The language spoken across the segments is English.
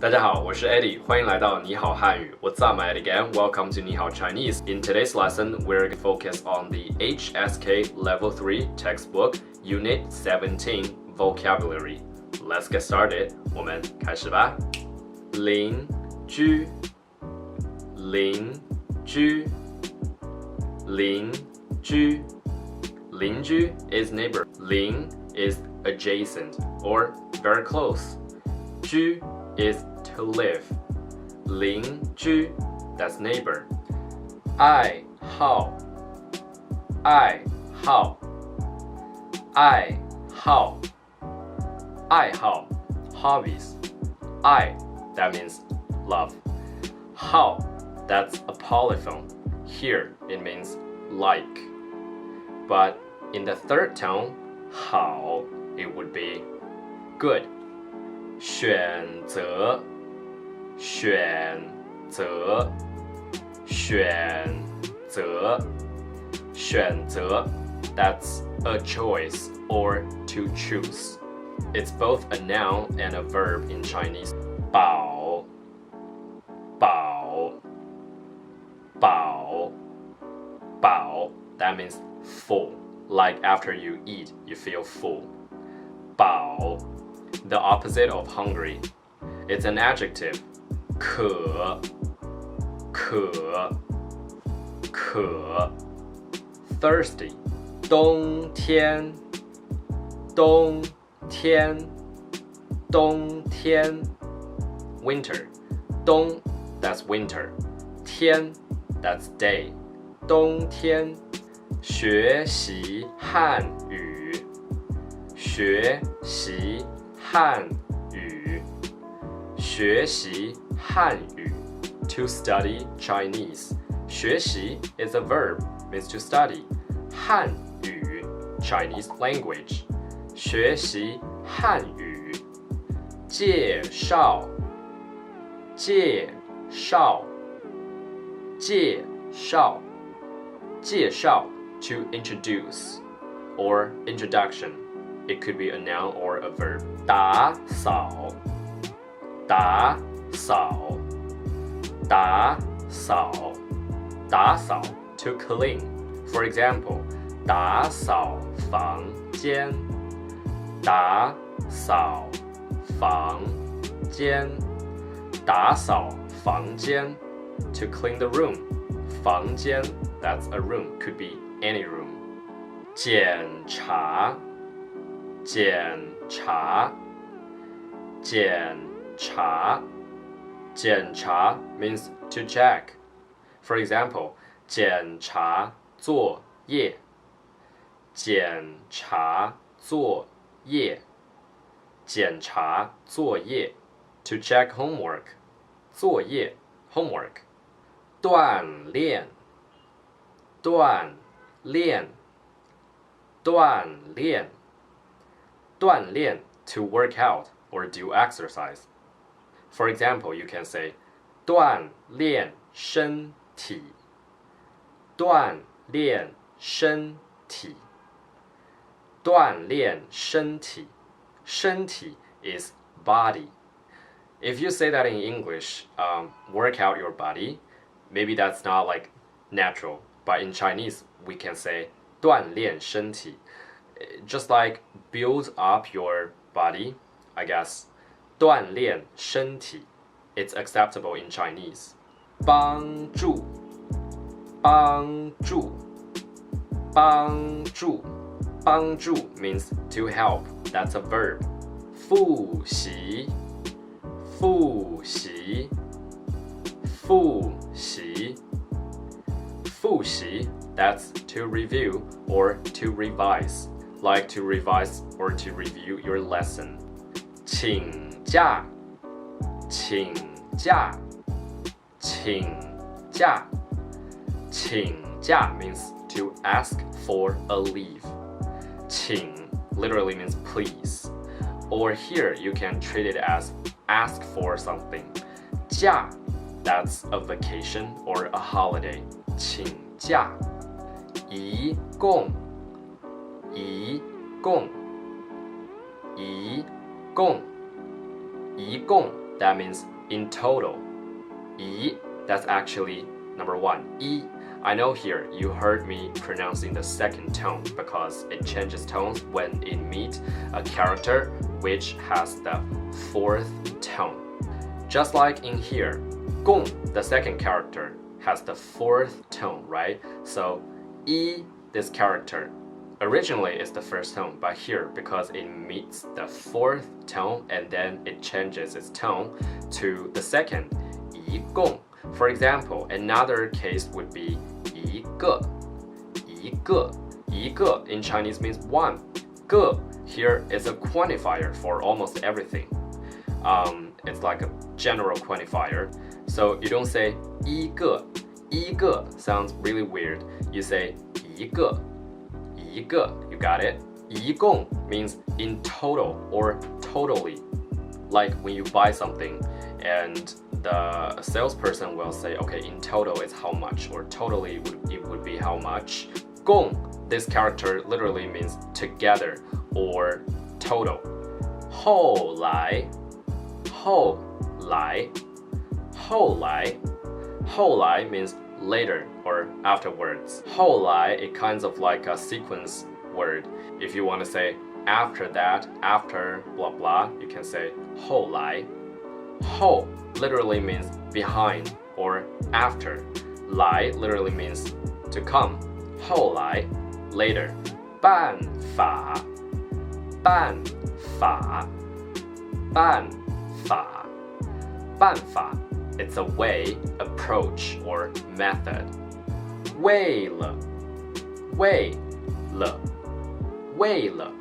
大家好，我是 Eddie， 歡迎來到你好漢語。What's up, Eddie again? Welcome to 你好 Chinese. In today's lesson, we're going to focus on the HSK Level 3 textbook, Unit 17, Vocabulary. Let's get started. 我們開始吧。鄰居，鄰居，鄰居，鄰居 is neighbor. 鄰 is adjacent or very close. 居 is to live. 鄰居 that's neighbor. 愛好，愛好，愛好，愛好 hobbies. 愛 that means love. 好 that's a polyphone. Here it means like. But in the third tone, 好 it would be good. 選擇，選擇，選擇，選擇 that's a choice or to choose. It's both a noun and a verb in Chinese. 飽，飽，飽，飽 that means full. Like after you eat, you feel full. 飽 the opposite of hungry. It's an adjective. 渴，渴，渴 thirsty. 冬天，冬天，冬天 winter. 冬 that's winter. 天 that's day. 冬天學習漢語，學習漢語，學習漢語 to study Chinese. 學習 is a verb, means to study. 漢語 Chinese language. 學習漢語。介紹，介紹，介紹，介紹 to introduce or introduction. It could be a noun or a verb. 打掃，打掃，打掃，打掃 to clean. For example, 打掃房間，打掃房間，打掃房間 to clean the room. 房間 that's a room, could be any room. 檢查，檢查，檢查，檢查 means to check. For example, 檢查作業，檢查作業，檢查作業 to check homework. 作業 homework. 鍛鍊，鍛鍊，鍛鍊，鍛鍊 to work out or do exercise. For example, you can say 鍛鍊身體，鍛鍊身體，鍛鍊身體，身體 is body. If you say that in English, work out your body, maybe that's not like natural. But in Chinese, we can say 鍛鍊身體. Just like build up your body, I guess. 鍛鍊身體 it's acceptable in Chinese. 幫助，幫助，幫助，幫助 means to help. That's a verb. 複習，複習，複習，複習 that's to review or to revise. Like to revise or to review your lesson. 請假，請假，請假，請假 means to ask for a leave. 請 literally means please. Or here you can treat it as ask for something. 假 that's a vacation or a holiday. 請假。一共，一共，一共，一共 that means in total. 一 that's actually number one. 一 I know here you heard me pronouncing the second tone because it changes tones when it meets a character which has the fourth tone. Just like in here, 共 the second character has the fourth tone, right? So 一 this character originally is the first tone, but here because it meets the fourth tone and then it changes its tone to the second, 一共. For example, another case would be 一个, 一个, 一个 in Chinese means one. 个 here is a quantifier for almost everything. It's like a general quantifier. So you don't say 一个. 一个 sounds really weird. You say 一个. 一个, you got it? 一共 means in total or totally. Like when you buy something and the salesperson will say, okay, in total is how much, or totally it would be how much. 共, this character literally means together or total. 后来, 后来, 后来, 后来 means later or afterwards. 后来 it kinds of like a sequence word. If you want to say after that, after blah blah, you can say 后来. 后 literally means behind or after. 来 literally means to come. 后来 later. 办法 办法 办法 办法 it's a way, approach, or method. 为了为了为了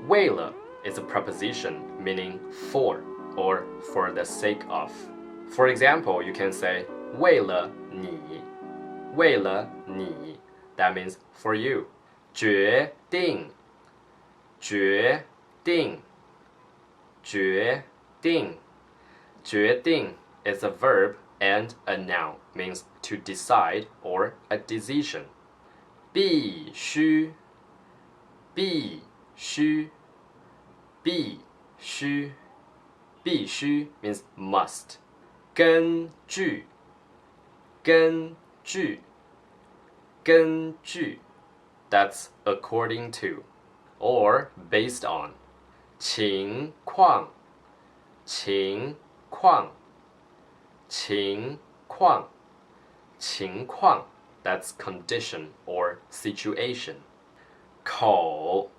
为了 is a preposition meaning for or for the sake of. For example, you can say 为了你为了你 that means for you. 决定决定决定决定 is a verb and a noun, means to decide or a decision. 必須必須必須必須 means must. 根據根據根據 that's according to or based on. 情況情況情況情況 that's condition or situation. 口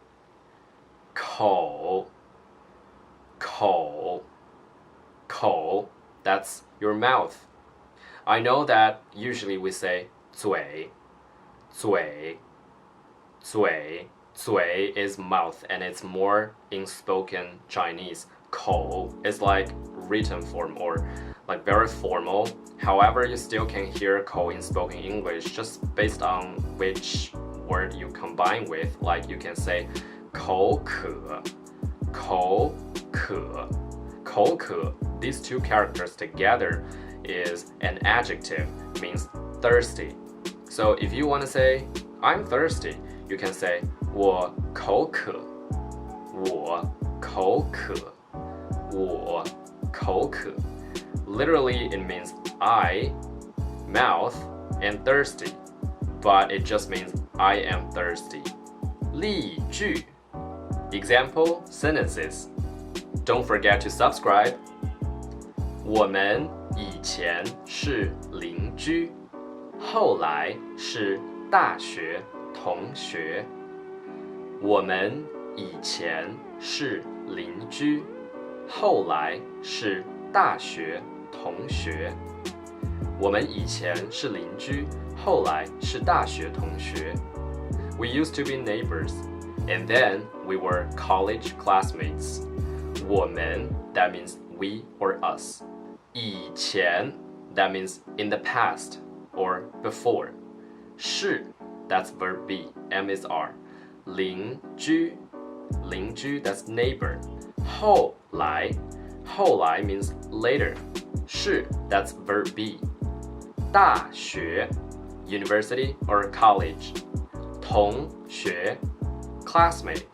口口口 that's your mouth. I know that usually we say 嘴嘴嘴嘴 is mouth and it's more in spoken Chinese. 口 is like written form or like very formal. However, you still can hear 口 in spoken English just based on which word you combine with. Like you can say 口渴口渴口渴. These two characters together is an adjective, means thirsty. So if you want to say I'm thirsty, you can say 我口渴我口渴我口渴. Literally it means I, mouth, and thirsty, but it just means I am thirsty. 例句 example sentences. Don't forget to subscribe. 我们以前是邻居，后来是大学同学。我们以前是邻居，后来是大学同学。我们以前是邻居，后来是大学同学。We used to be neighbors, and then we were college classmates. 我们 that means we or us. 以前 that means in the past or before. 是 that's verb be, M is R. 鄰居鄰居 that's neighbor. 後來後來 means later. 是 that's verb be. 大學 university or college. 同學 classmate.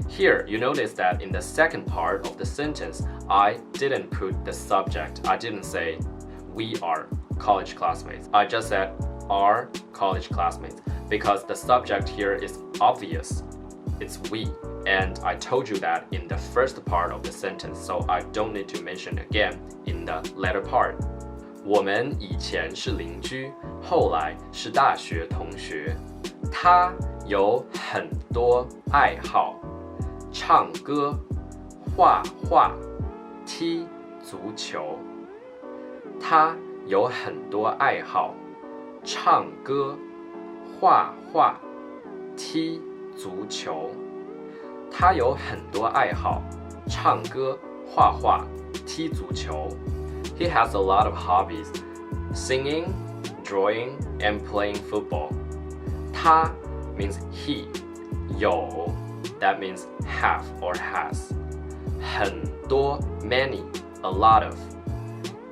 Here, you notice that in the second part of the sentence, I didn't put the subject. I didn't say we are college classmates. I just said are college classmates because the subject here is obvious. It's we. And I told you that in the first part of the sentence, so I don't need to mention again in the latter part. 我們以前是鄰居，後來是大學同學。他有很多愛好，唱歌、畫畫、踢足球。他有很多愛好，唱歌、畫畫、踢足球。他有很多愛好，唱歌、畫畫、踢足球。He has a lot of hobbies, singing, drawing, and playing football. 他 means he. 有 that means have or has. 很多 many, a lot of.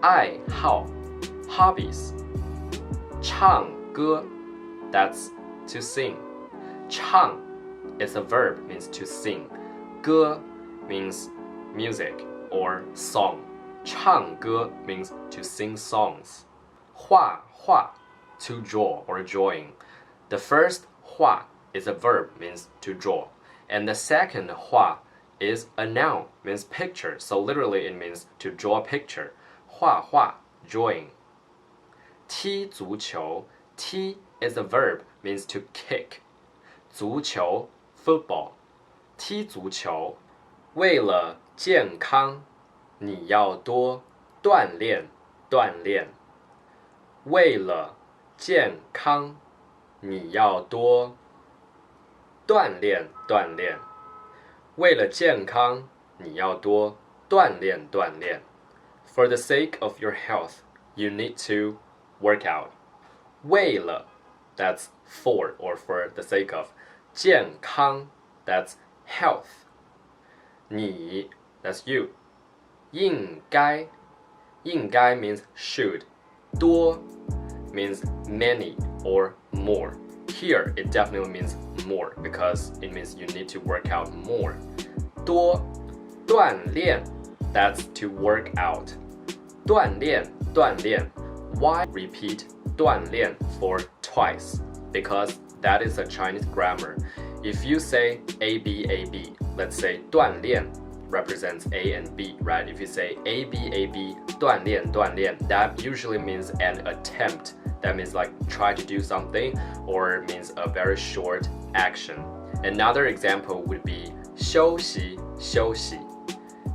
愛好 hobbies. 唱歌 that's to sing. 唱 is a verb, means to sing. 歌 means music or song. 唱歌 means to sing songs. 畫畫 to draw or drawing. The first 畫 is a verb, means to draw. And the second 畫 is a noun, means picture. So literally it means to draw a picture. 畫畫 drawing. 踢足球 踢 is a verb, means to kick. 足球 football. 踢足球为了健康你要多锻鍊锻鍊。為了健康你要多鍛鍊鍛鍊。為了健康你要多鍛鍊鍛鍊。For the sake of your health, you need to work out. 為了 that's for or for the sake of. 健康 that's health. 你 that's you. 應該 應該 means should. 多 means many or more. Here it definitely means more because it means you need to work out more. 多鍛鍊 that's to work out. 鍛鍊鍛鍊. Why repeat 鍛鍊 for twice? Because that is a Chinese grammar. If you say A, B, A, B, let's say 锻鍊 represents A and B, right? If you say A, B, A, B, 锻鍊锻鍊, that usually means an attempt. That means like try to do something or means a very short action. Another example would be 休息休息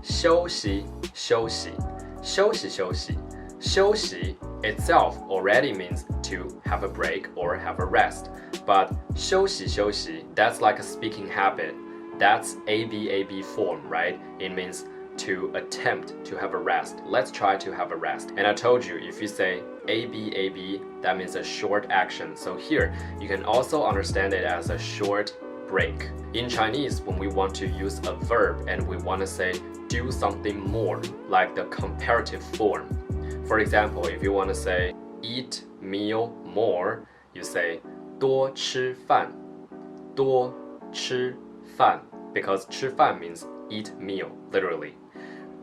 休息休息休息休息休息 itself already means to have a break or have a rest. But 休息休息 that's like a speaking habit. That's ABAB form, right? It means to attempt to have a rest. Let's try to have a rest. And I told you, if you say ABAB, that means a short action. So here, you can also understand it as a short break. In Chinese, when we want to use a verb and we want to say do something more, like the comparative form. For example, if you want to say eat meal more, you say 多吃飯多吃飯 because 吃飯 means eat meal, literally.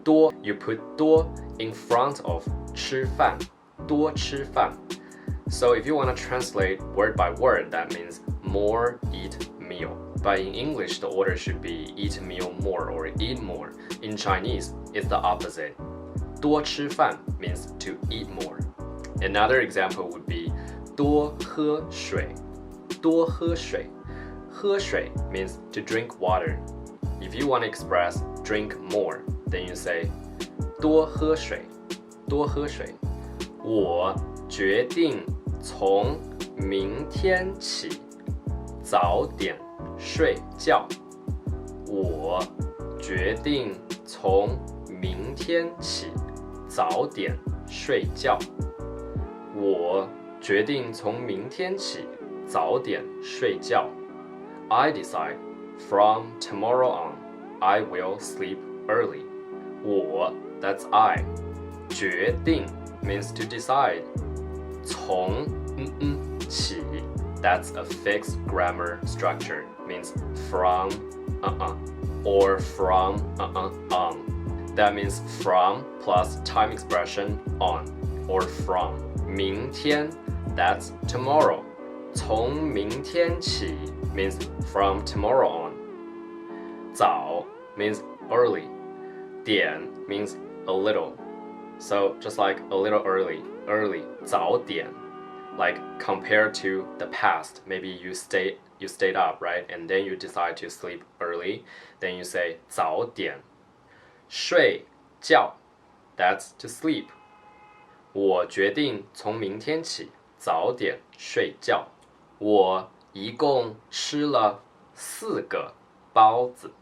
多 you put 多 in front of 吃飯多吃飯. So if you want to translate word by word, that means more eat meal. But in English, the order should be eat meal more or eat more. In Chinese, it's the opposite. 多吃飯 means to eat more. Another example would be 多喝水多喝水喝水 means to drink water. If you want to express drink more, then you say 多喝水多喝水我決定從明天起早點睡覺我決定從明天起早點睡覺我決定從明天起早點睡覺 I decide from tomorrow on I will sleep early 我 that's I 決定 means to decide 從起 that's a fixed grammar structure means from or from on that means from plus time expression on or from. 明天 that's tomorrow. 从明天起 means from tomorrow on. 早 means early. 点 means a little. So just like a little early, 早点. Like compared to the past, maybe you stayed up, right? And then you decide to sleep early. Then you say 早点. 睡觉 that's to sleep. 我決定從明天起早點睡覺。我一共吃了4個包子。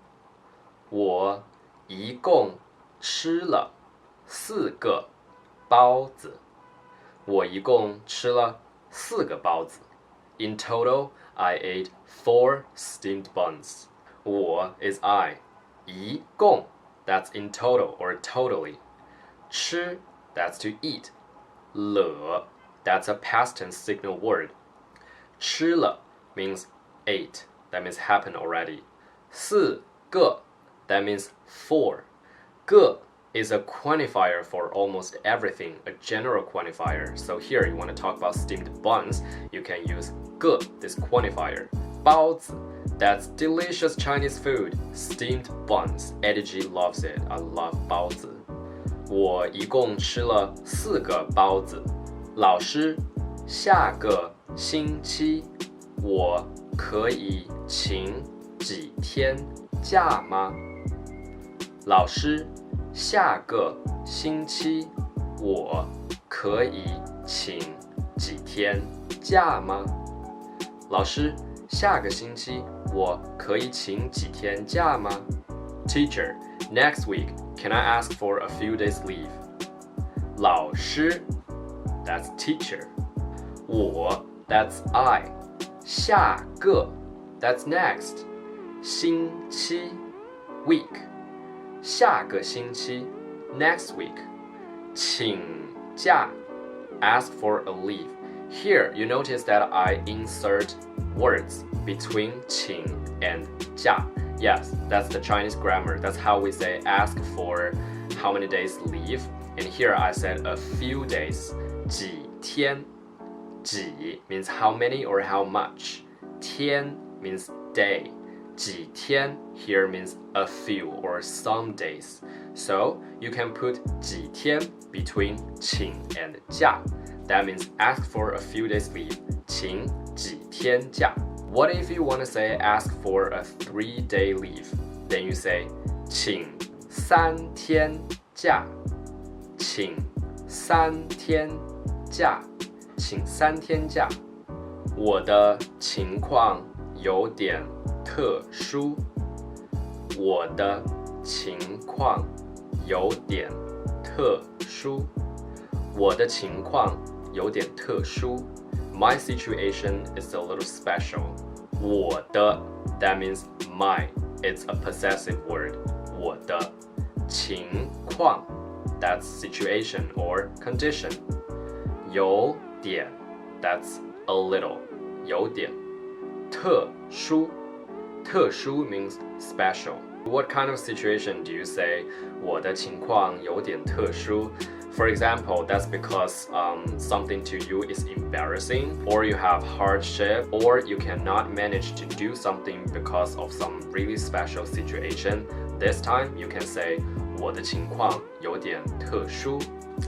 我一共吃了4個包子。我一共吃了4個包子。In total, I ate 4 steamed buns. 我 is I. 一共 that's in total or totally. 吃 that's to eat. 了 that's a past tense signal word. 吃了 means ate. That means happened already. 4個 that means 4. 個 is a quantifier for almost everything, a general quantifier. So here you want to talk about steamed buns, you can use 個 this quantifier. 包子 that's delicious Chinese food. Steamed buns. Eddie G loves it. I love 包子。我一共吃了4個包子。老師，下個星期我可以請幾天假嗎？老師，下個星期我可以請幾天假嗎？老師，下個星期我可以請幾天假嗎？ Teacher, next week, can I ask for a few days leave? 老師 that's teacher. 我 that's I. 下個 that's next. 星期 week. 下個星期 next week. 請假 ask for a leave. Here you notice that I insert words between 請 and 假. Yes, that's the Chinese grammar. That's how we say ask for how many days leave. And here I said a few days. 幾天. 幾 means how many or how much. 天 means day. 幾天 here means a few or some days. So you can put 幾天 between 請 and 假. That means ask for a few days leave. 請幾天假. What if you want to say ask for a 3-day leave? Then you say 請3天假。請3天假。請3天假。我的情況有點特殊。我的情況有點特殊。我的情況有點特殊。My situation is a little special. 我的 that means my. It's a possessive word. 我的情況 that's situation or condition. 有點 that's a little. 有點特殊 特殊 means special. What kind of situation do you say 我的情況有點特殊? For example, that's because something to you is embarrassing, or you have hardship, or you cannot manage to do something because of some really special situation. This time, you can say 我的情況有點特殊.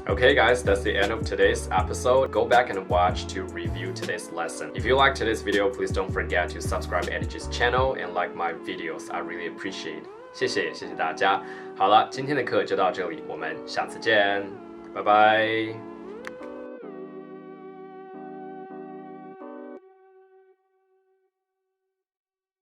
Okay guys, that's the end of today's episode. Go back and watch to review today's lesson. If you like today's video, please don't forget to subscribe Eddie G's channel and like my videos. I really appreciate. 謝謝大家。好了，今天的課就到這裡，我們下次見，拜拜。